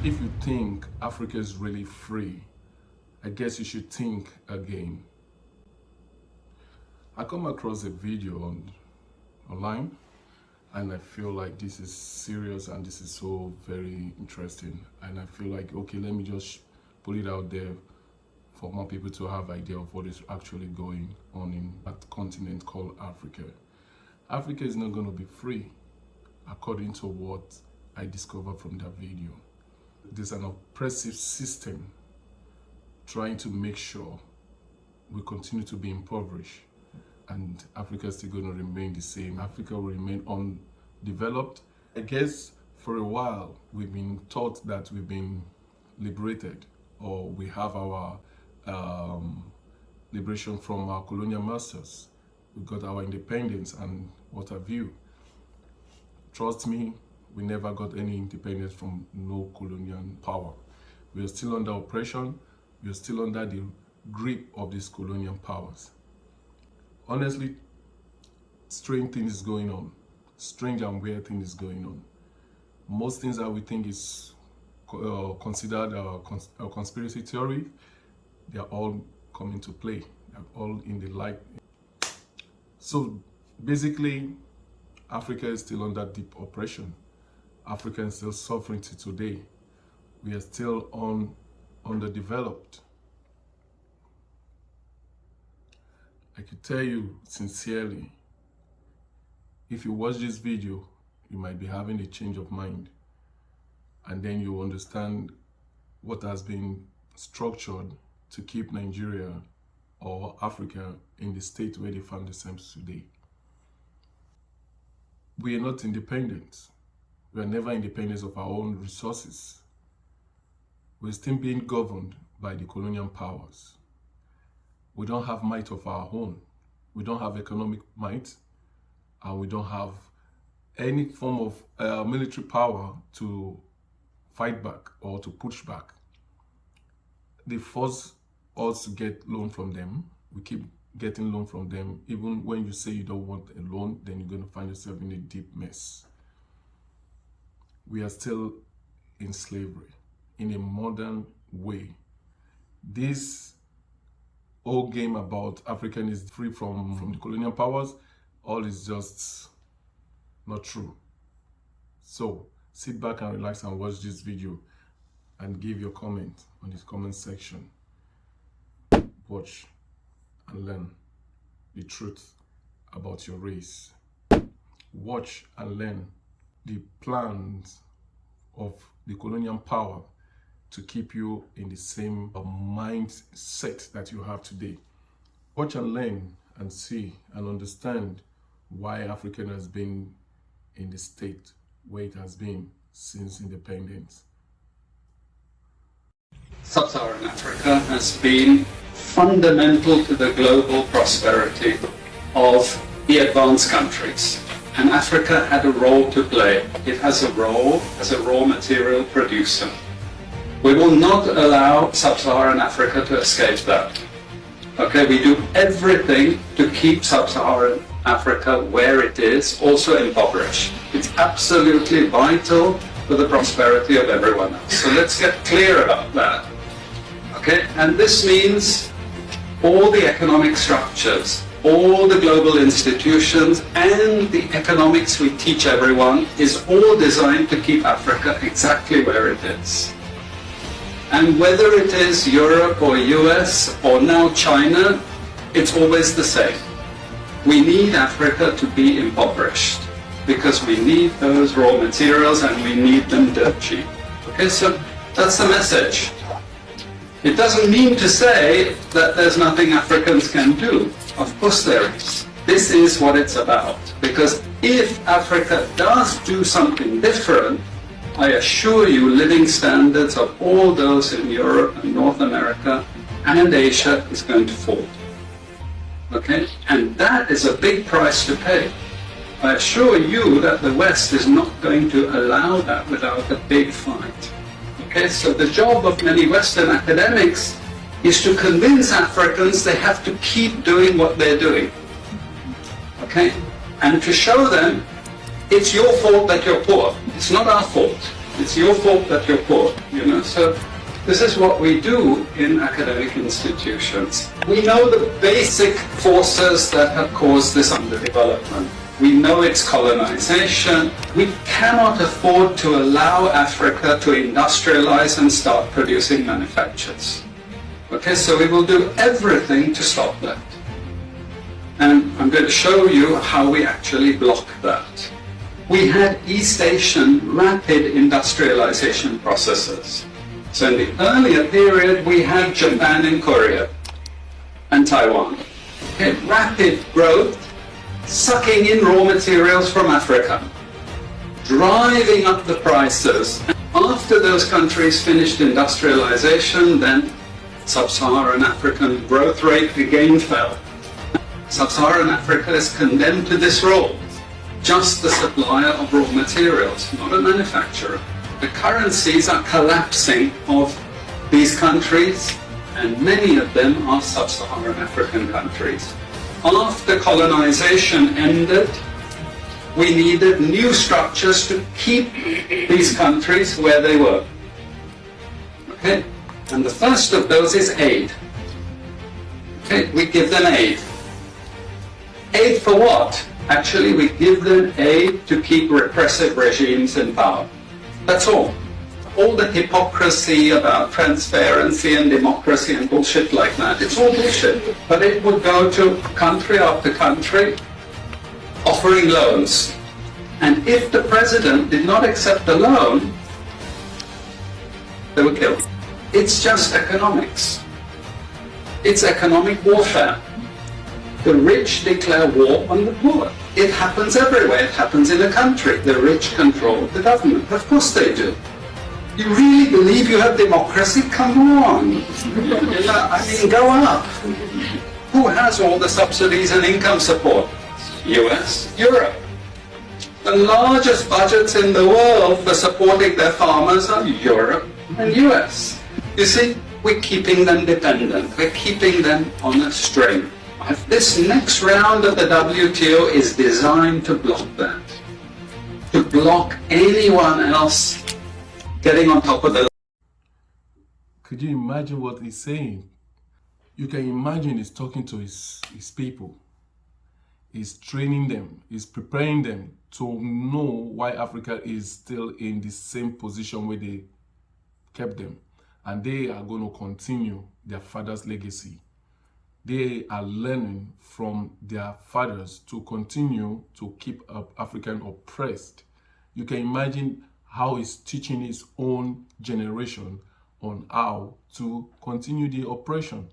If you think Africa is really free, I guess you should think again. I come across a video online and I feel like this is serious and this is so very interesting, and I feel like, okay, let me just put it out there for more people to have idea of what is actually going on in that continent called Africa. Africa is not going to be free according to what I discovered from that video. There's an oppressive system trying to make sure we continue to be impoverished, and Africa is still going to remain the same. Africa will remain undeveloped. I guess for a while we've been taught that we've been liberated, or we have our liberation from our colonial masters. We got our independence and what have you. Trust me, we never got any independence from no colonial power. We are still under oppression. We are still under the grip of these colonial powers. Honestly, strange things is going on. Strange and weird things is going on. Most things that we think is considered a conspiracy theory, they are all coming to play. They're all in the light. So basically, Africa is still under deep oppression. Africa is still suffering to today. We are still underdeveloped. I could tell you sincerely, if you watch this video, you might be having a change of mind, and then you understand what has been structured to keep Nigeria or Africa in the state where they found themselves today. We are not independent. We are never independent of our own resources. We're still being governed by the colonial powers. We don't have might of our own. We don't have economic might, and we don't have any form of military power to fight back or to push back. They force us to get loan from them. We keep getting loan from them. Even when you say you don't want a loan, then you're going to find yourself in a deep mess. We are still in slavery in a modern way. This whole game about African is free from the colonial powers, all is just not true. So sit back and relax and watch this video and give your comment on the comment section. Watch and learn the truth about your race. Watch and learn the plans of the colonial power to keep you in the same mindset that you have today. Watch and learn and see and understand why Africa has been in the state where it has been since independence. Sub-Saharan Africa has been fundamental to the global prosperity of the advanced countries. And Africa had a role to play. It has a role as a raw material producer. We will not allow Sub-Saharan Africa to escape that. Okay, we do everything to keep Sub-Saharan Africa where it is, also impoverished. It's absolutely vital for the prosperity of everyone else. So let's get clear about that. Okay, and this means all the economic structures, all the global institutions, and the economics we teach everyone is all designed to keep Africa exactly where it is. And whether it is Europe or US or now China, it's always the same. We need Africa to be impoverished because we need those raw materials and we need them dirt cheap. Okay, so that's the message. It doesn't mean to say that there's nothing Africans can do. Of course there is. This is what it's about. Because if Africa does do something different, I assure you living standards of all those in Europe and North America and Asia is going to fall. Okay? And that is a big price to pay. I assure you that the West is not going to allow that without a big fight. Okay, so the job of many Western academics is to convince Africans they have to keep doing what they're doing. Okay? And to show them it's your fault that you're poor. It's not our fault. It's your fault that you're poor, you know. So this is what we do in academic institutions. We know the basic forces that have caused this underdevelopment. We know it's colonization. We cannot afford to allow Africa to industrialize and start producing manufactures. Okay, so we will do everything to stop that. And I'm going to show you how we actually block that. We had East Asian rapid industrialization processes. So in the earlier period, we had Japan and Korea and Taiwan. Okay, rapid growth, sucking in raw materials from Africa, driving up the prices. After those countries finished industrialization, then Sub-Saharan African growth rate again fell. Sub-Saharan Africa is condemned to this role, just the supplier of raw materials, not a manufacturer. The currencies are collapsing of these countries, and many of them are Sub-Saharan African countries. After colonization ended, we needed new structures to keep these countries where they were. Okay? And the first of those is aid. Okay? We give them aid. Aid for what? Actually, we give them aid to keep repressive regimes in power. That's all. All the hypocrisy about transparency and democracy and bullshit like that, it's all bullshit. But it would go to country after country offering loans. And if the president did not accept the loan, they were killed. It's just economics. It's economic warfare. The rich declare war on the poor. It happens everywhere. It happens in a country. The rich control the government. Of course they do. You really believe you have democracy? Come on. I mean, go up. Who has all the subsidies and income support? US, Europe. The largest budgets in the world for supporting their farmers are Europe and US. You see, we're keeping them dependent. We're keeping them on a string. This next round of the WTO is designed to block that. To block anyone else getting on top of the... Could you imagine what he's saying? You can imagine he's talking to his people. He's training them. He's preparing them to know why Africa is still in the same position where they kept them. And they are going to continue their father's legacy. They are learning from their fathers to continue to keep African oppressed. You can imagine how he's teaching his own generation on how to continue the oppression.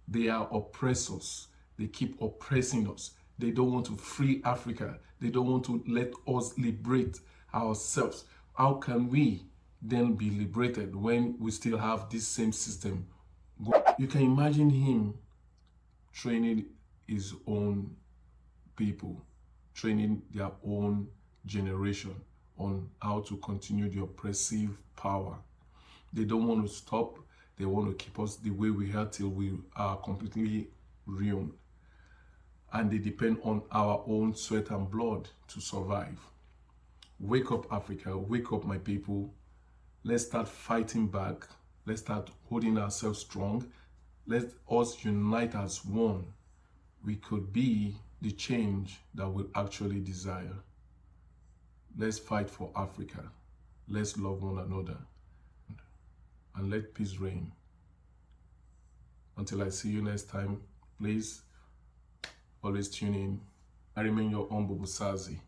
They are oppressors. They keep oppressing us. They don't want to free Africa. They don't want to let us liberate ourselves. How can we then be liberated when we still have this same system? You can imagine him training his own people, training their own generation on how to continue the oppressive power. They don't want to stop. They want to keep us the way we are till we are completely ruined. And they depend on our own sweat and blood to survive. Wake up, Africa. Wake up, my people. Let's start fighting back. Let's start holding ourselves strong. Let us unite as one. We could be the change that we actually desire. Let's fight for Africa. Let's love one another. And let peace reign. Until I see you next time, please always tune in. I remain your humble Busazi.